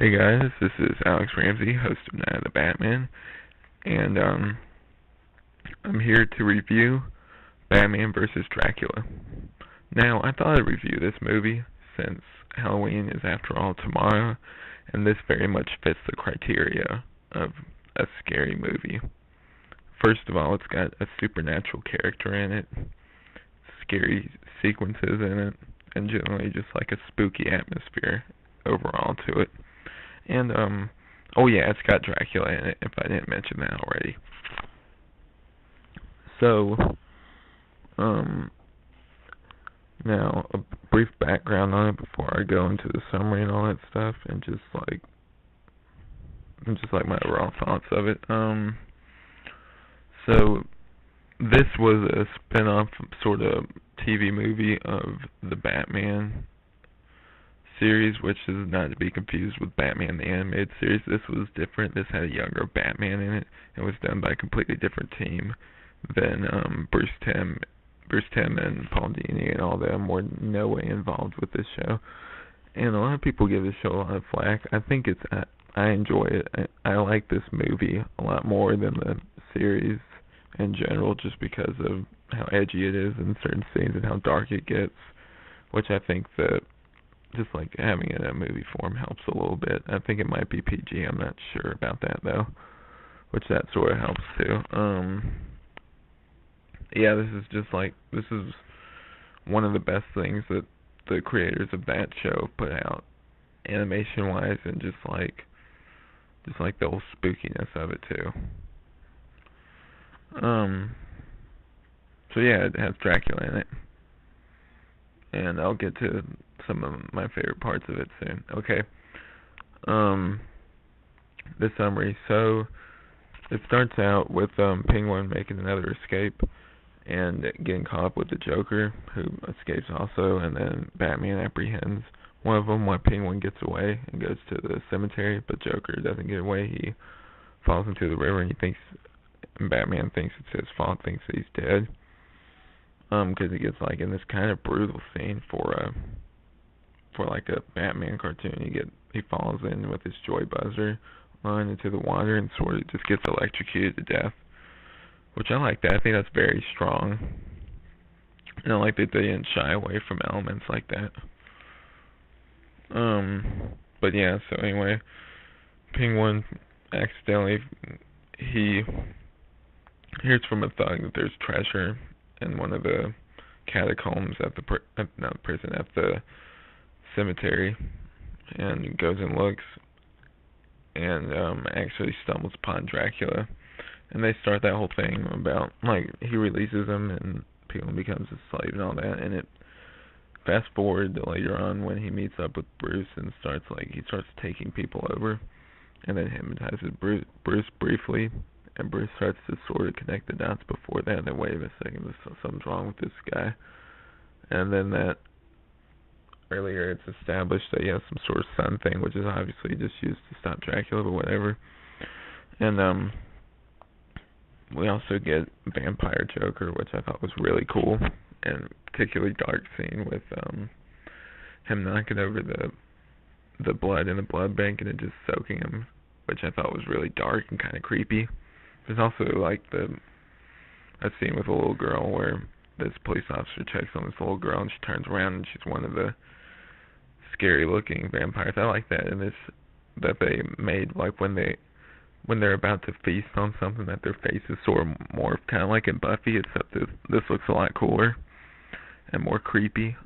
Hey guys, this is Alex Ramsey, host of Night of the Batman, and I'm here to review Batman vs. Dracula. Now, I thought I'd review this movie since Halloween is, after all, tomorrow, and this very much fits the criteria of a scary movie. First of all, it's got a supernatural character in it, scary sequences in it, and generally just like a spooky atmosphere overall to it. And, oh yeah, it's got Dracula in it, if I didn't mention that already. So, now, a brief background on it before I go into the summary and all that stuff, and just like my overall thoughts of it. So, this was a spin-off sort of TV movie of the Batman series, which is not to be confused with Batman the Animated Series. This was different. This had a younger Batman in it. It was done by a completely different team than Bruce Timm and Paul Dini and all them were no way involved with this show. And a lot of people give this show a lot of flack. I think I enjoy it. I like this movie a lot more than the series in general, just because of how edgy it is in certain scenes and how dark it gets, which I think that just like having it in a movie form helps a little bit. I think it might be PG. I'm not sure about that though, which that sort of helps too. Yeah, this is one of the best things that the creators of that show put out, animation wise, and just like the whole spookiness of it too. So yeah, it has Dracula in it, and I'll get to some of my favorite parts of it soon. Okay. The summary. So it starts out with Penguin making another escape and getting caught up with the Joker, who escapes also, and then Batman apprehends one of them while Penguin gets away and goes to the cemetery, but Joker doesn't get away. He falls into the river, and Batman thinks it's his fault, thinks that he's dead. Because he gets like in this kind of brutal scene for like a Batman cartoon. He falls in with his joy buzzer line into the water and sort of just gets electrocuted to death, which I like that. I think that's very strong, and I like that they didn't shy away from elements like that. But yeah, so anyway, Penguin accidentally he hears from a thug that there's treasure in one of the catacombs at the prison, at the cemetery, and goes and looks, and actually stumbles upon Dracula, and they start that whole thing about like he releases him and Penguin becomes a slave and all that, and it fast forward to later on when he meets up with Bruce and starts taking people over, and then hypnotizes Bruce briefly. And Bruce starts to sort of connect the dots before that, and then wait a second, something's wrong with this guy. And then that earlier it's established that he has some sort of sun thing, which is obviously just used to stop Dracula, but whatever. And we also get Vampire Joker, which I thought was really cool, and particularly dark scene with him knocking over the blood in the blood bank and it just soaking him, which I thought was really dark and kind of creepy. There's also like a scene with a little girl where this police officer checks on this little girl and she turns around and she's one of the scary looking vampires. I like that in this, that they made like when they're about to feast on something, that their faces sort of morph, kind of like in Buffy, except this looks a lot cooler and more creepy.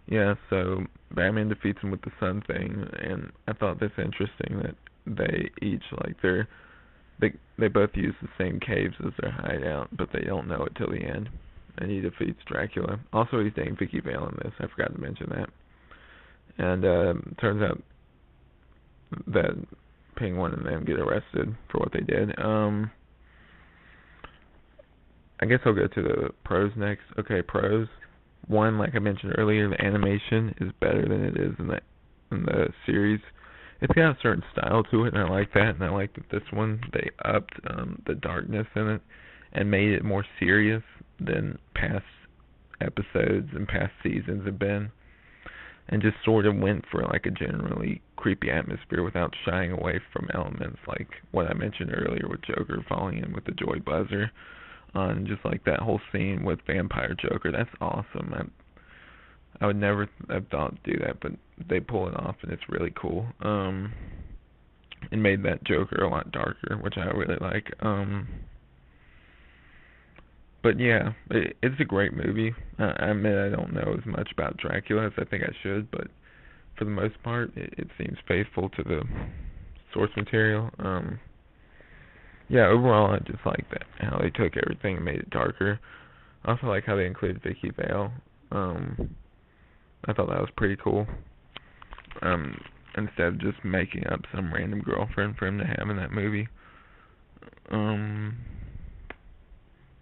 Yeah, so Batman defeats him with the sun thing, and I thought this interesting that they each they both use the same caves as their hideout, but they don't know it till the end. And he defeats Dracula. Also, he's dating Vicky Vale in this. I forgot to mention that. And turns out that Penguin and them get arrested for what they did. I guess I'll go to the pros next. Okay, pros. One, like I mentioned earlier, the animation is better than it is in the series. It's got a certain style to it, and I like that. And I like that this one, they upped the darkness in it and made it more serious than past episodes and past seasons have been. and just sort of went for like a generally creepy atmosphere without shying away from elements like what I mentioned earlier with Joker falling in with the joy buzzer, and just like that whole scene with Vampire Joker. That's awesome. I would never have thought to do that, but they pull it off, and it's really cool. It made that Joker a lot darker, which I really like. But yeah, it's a great movie. I admit I don't know as much about Dracula as I think I should, but for the most part, it seems faithful to the source material. Yeah, overall, I just like that how they took everything and made it darker. I also like how they included Vicky Vale. I thought that was pretty cool. Instead of just making up some random girlfriend for him to have in that movie.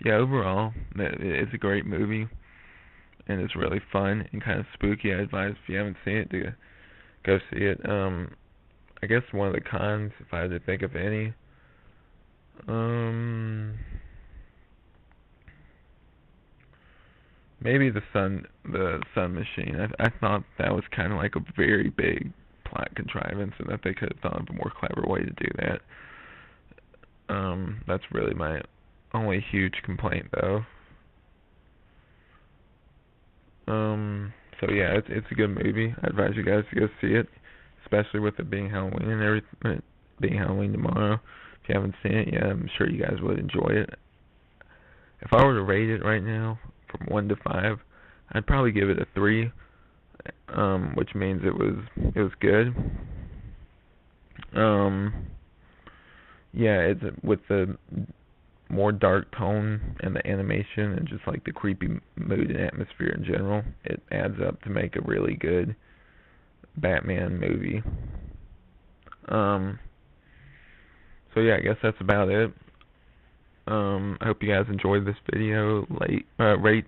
Yeah, overall, it's a great movie, and it's really fun and kind of spooky. I advise if you haven't seen it to go see it. I guess one of the cons, if I had to think of any, maybe the sun machine. I thought that was kind of like a very big plot contrivance, and that they could have thought of a more clever way to do that. That's really my only huge complaint, though. So yeah, it's a good movie. I advise you guys to go see it, especially with it being Halloween and everything, being Halloween tomorrow. If you haven't seen it yet, I'm sure you guys would enjoy it. If I were to rate it right now from 1 to 5, I'd probably give it a 3, which means it was good. Yeah, it's with the more dark tone and the animation and just like the creepy mood and atmosphere in general, it adds up to make a really good Batman movie. So yeah, I guess that's about it. I hope you guys enjoyed this video. Rate,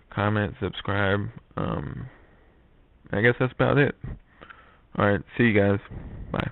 comment, subscribe. I guess that's about it. Alright, see you guys. Bye.